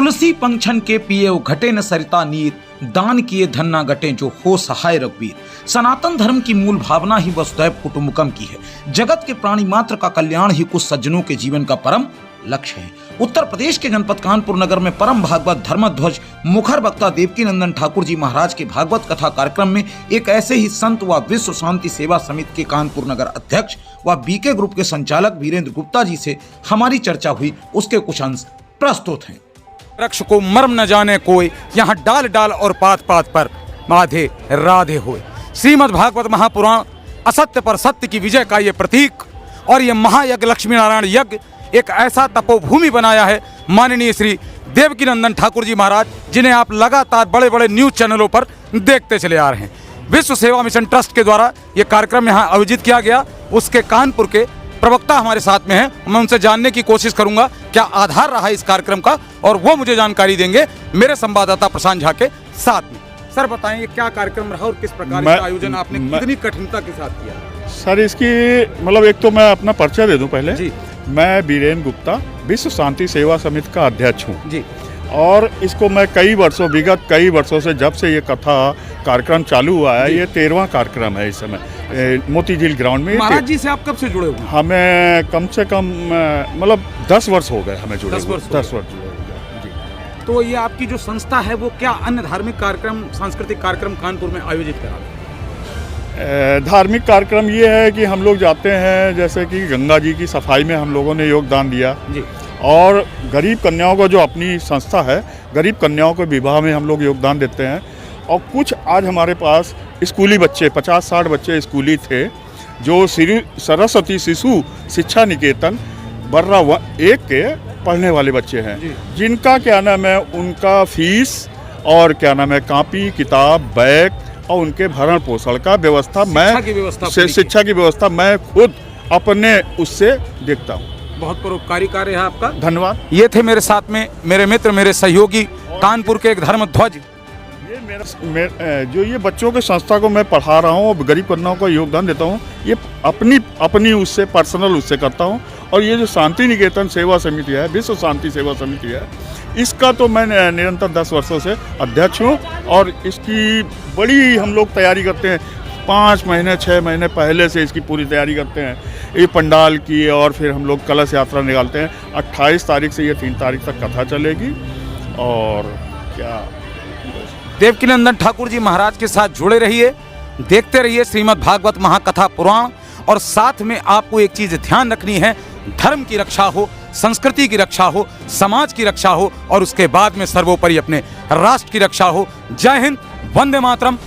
तुलसी पंक्षन के पिए घटे न सरिता नीर, दान किए धन न घटे जो हो सहाय रघुवीर। सनातन धर्म की मूल भावना ही वसुधैव कुटुंबकम की है। जगत के प्राणी मात्र का कल्याण ही कुछ सज्जनों के जीवन का परम लक्ष्य है। उत्तर प्रदेश के जनपद कानपुर नगर में परम भागवत धर्मध्वज मुखर वक्ता देवकीनंदन ठाकुर जी महाराज के भागवत कथा कार्यक्रम में एक ऐसे ही संत व विश्व शांति सेवा समिति के कानपुर नगर अध्यक्ष व बीके ग्रुप के संचालक वीरेंद्र गुप्ता जी से हमारी चर्चा हुई। उसके कुछ अंश प्रस्तुत हैं। वृक्ष को मर्म न जाने कोई, यहाँ डाल डाल और पात पात पर माधे राधे होए। श्रीमद् भागवत महापुराण असत्य पर सत्य की विजय का ये प्रतीक और ये महायज्ञ लक्ष्मी नारायण यज्ञ एक ऐसा तपोभूमि बनाया है माननीय श्री देवकीनंदन ठाकुर जी महाराज, जिन्हें आप लगातार बड़े बड़े न्यूज चैनलों पर देखते चले आ रहे हैं। विश्व सेवा मिशन ट्रस्ट के द्वारा ये कार्यक्रम यहाँ आयोजित किया गया। उसके कानपुर के प्रवक्ता हमारे साथ में हैं। मैं उनसे जानने की कोशिश करूंगा क्या आधार रहा इस कार्यक्रम का, और वो मुझे जानकारी देंगे मेरे संवाददाता प्रशांत झा के साथ में। सर बताएं ये क्या कार्यक्रम रहा और किस प्रकार का आयोजन आपने कितनी कठिनता के साथ किया? सर इसकी मतलब एक तो मैं अपना परिचय दे दूं पहले जी। मैं वीरेंद्र गुप्ता विश्व शांति सेवा समिति का अध्यक्ष हूं जी। और इसको मैं विगत कई वर्षों से जब से ये कथा कार्यक्रम चालू हुआ है, ये 13वां कार्यक्रम है इस समय मोती झील ग्राउंड में। महाराज जी से आप कब से जुड़े हुए? हमें कम से कम मतलब 10 वर्ष हो गए हमें जुड़े 10 वर्ष जुड़े हुए जी। तो ये आपकी जो संस्था है वो क्या अन्य धार्मिक कार्यक्रम सांस्कृतिक कार्यक्रम कानपुर में आयोजित करा? धार्मिक कार्यक्रम ये है कि हम लोग जाते हैं, जैसे कि गंगा जी की सफाई में हम लोगों ने योगदान दिया जी। और गरीब कन्याओं का जो अपनी संस्था है, गरीब कन्याओं के विवाह में हम लोग योगदान देते हैं। और कुछ आज हमारे पास स्कूली बच्चे 50-60 बच्चे स्कूली थे जो श्री सरस्वती शिशु शिक्षा निकेतन बर्रा 1 के पढ़ने वाले बच्चे हैं, जिनका क्या नाम है उनका फीस और क्या नाम है कापी किताब बैग और उनके भरण पोषण का व्यवस्था शिक्षा की व्यवस्था मैं खुद अपने उससे देखता हूँ। बहुत परोपकारी कार्य है आपका, धन्यवाद। ये थे मेरे साथ में मेरे मित्र मेरे सहयोगी कानपुर के एक धर्मध्वज। ये जो ये बच्चों के संस्था को मैं पढ़ा रहा हूँ और गरीब कन्याओं को योगदान देता हूँ, ये अपनी उससे पर्सनल उससे करता हूँ। और ये जो शांति निकेतन सेवा समिति है, विश्व शांति सेवा समिति है, इसका तो मैं निरंतर 10 वर्षों से अध्यक्ष हूँ और इसकी बड़ी हम लोग तैयारी करते हैं। 5 महीने 6 महीने पहले से इसकी पूरी तैयारी करते हैं, ये पंडाल की, और फिर हम लोग कलश यात्रा निकालते हैं। 28 तारीख से ये 3 तारीख तक कथा चलेगी। और क्या देवकीनंदन ठाकुर जी महाराज के साथ जुड़े रहिए, देखते रहिए श्रीमद् भागवत महाकथा पुराण। और साथ में आपको एक चीज़ ध्यान रखनी है, धर्म की रक्षा हो, संस्कृति की रक्षा हो, समाज की रक्षा हो और उसके बाद में सर्वोपरि अपने राष्ट्र की रक्षा हो। जय हिंद, वंदे मातरम।